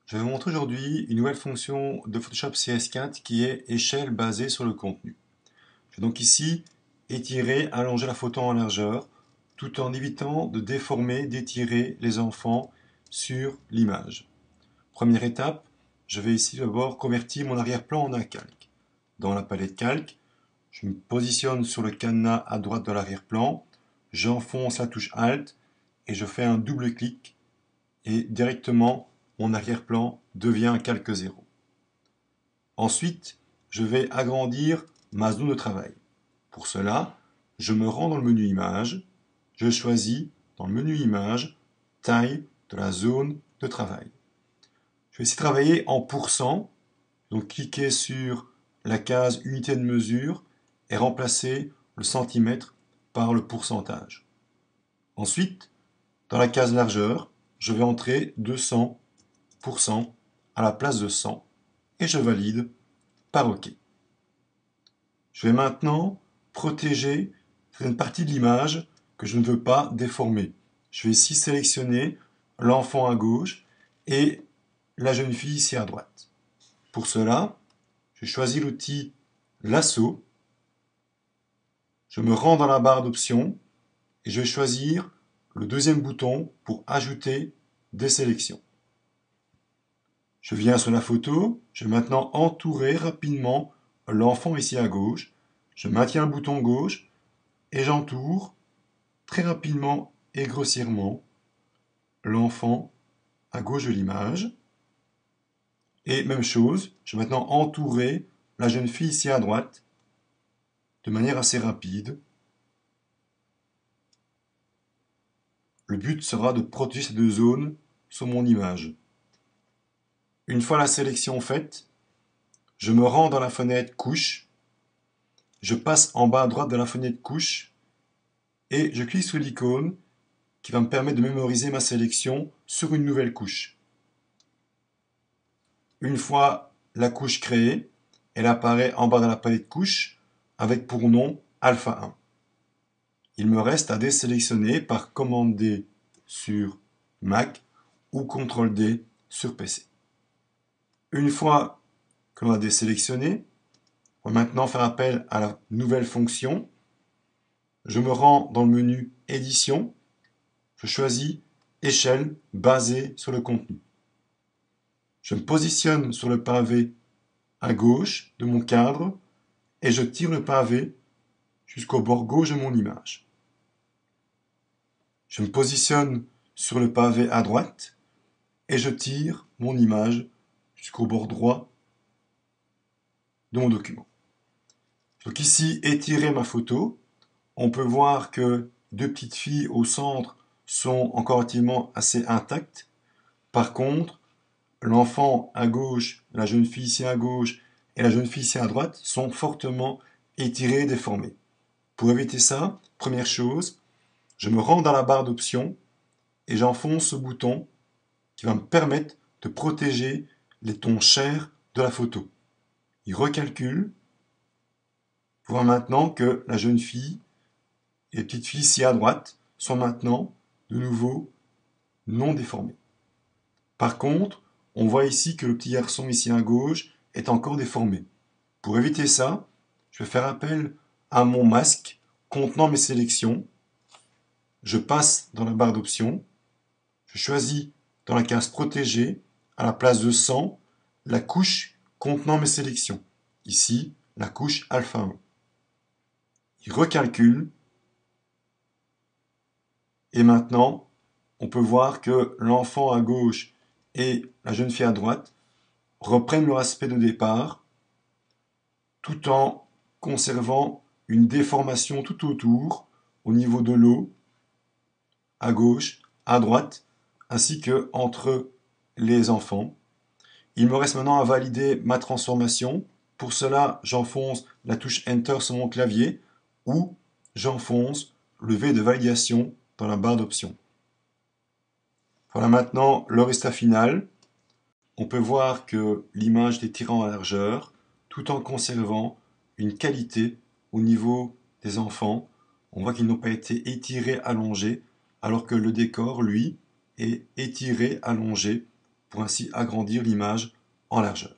Je vais vous montrer aujourd'hui une nouvelle fonction de Photoshop CS4 qui est échelle basée sur le contenu. Je vais donc ici étirer, allonger la photo en largeur tout en évitant de déformer, d'étirer les enfants sur l'image. Première étape, je vais ici d'abord convertir mon arrière-plan en un calque. Dans la palette calque, je me positionne sur le cadenas à droite de l'arrière-plan, j'enfonce la touche Alt et je fais un double clic et directement mon arrière-plan devient un calque 0. Ensuite, je vais agrandir ma zone de travail. Pour cela, je me rends dans le menu Images, je choisis dans le menu Images, taille de la zone de travail. Je vais ici travailler en pourcent, donc cliquer sur la case unité de mesure et remplacer le centimètre par le pourcentage. Ensuite, dans la case largeur, je vais entrer 200% à la place de 100 et je valide par OK. Je vais maintenant protéger une partie de l'image que je ne veux pas déformer. Je vais ici sélectionner l'enfant à gauche et la jeune fille ici à droite. Pour cela, je choisis l'outil lasso, je me rends dans la barre d'options et je vais choisir le deuxième bouton pour ajouter des sélections. Je viens sur la photo, je vais maintenant entourer rapidement l'enfant ici à gauche. Je maintiens le bouton gauche et j'entoure très rapidement et grossièrement l'enfant à gauche de l'image. Et même chose, je vais maintenant entourer la jeune fille ici à droite de manière assez rapide. Le but sera de protéger ces deux zones sur mon image. Une fois la sélection faite, je me rends dans la fenêtre couche, je passe en bas à droite de la fenêtre couche et je clique sur l'icône qui va me permettre de mémoriser ma sélection sur une nouvelle couche. Une fois la couche créée, elle apparaît en bas de la palette couche avec pour nom Alpha 1. Il me reste à désélectionner par commande D sur Mac ou CTRL D sur PC. Une fois que l'on a désélectionné, on va maintenant faire appel à la nouvelle fonction. Je me rends dans le menu Édition, je choisis Échelle basée sur le contenu. Je me positionne sur le pavé à gauche de mon cadre et je tire le pavé jusqu'au bord gauche de mon image. Je me positionne sur le pavé à droite et je tire mon image jusqu'au bord droit de mon document. Donc ici, étirer ma photo. On peut voir que deux petites filles au centre sont encore relativement assez intactes. Par contre, l'enfant à gauche, la jeune fille ici à gauche et la jeune fille ici à droite sont fortement étirées et déformées. Pour éviter ça, première chose, je me rends dans la barre d'options et j'enfonce ce bouton qui va me permettre de protéger les tons chers de la photo. Il recalcule. On voit maintenant que la jeune fille et les petites filles ici à droite sont maintenant de nouveau non déformées. Par contre, on voit ici que le petit garçon ici à gauche est encore déformé. Pour éviter ça, je vais faire appel à mon masque contenant mes sélections. Je passe dans la barre d'options. Je choisis dans la case Protéger, à la place de 100, la couche contenant mes sélections. Ici, la couche Alpha 1. Il recalcule. Et maintenant, on peut voir que l'enfant à gauche et la jeune fille à droite reprennent leur aspect de départ tout en conservant une déformation tout autour au niveau de l'eau, à gauche, à droite, ainsi que entre les enfants. Il me reste maintenant à valider ma transformation. Pour cela, j'enfonce la touche Enter sur mon clavier ou j'enfonce le V de validation dans la barre d'options. Voilà maintenant le résultat final. On peut voir que l'image est tirée en largeur tout en conservant une qualité au niveau des enfants. On voit qu'ils n'ont pas été étirés, allongés, alors que le décor, lui, est étiré, allongé pour ainsi agrandir l'image en largeur.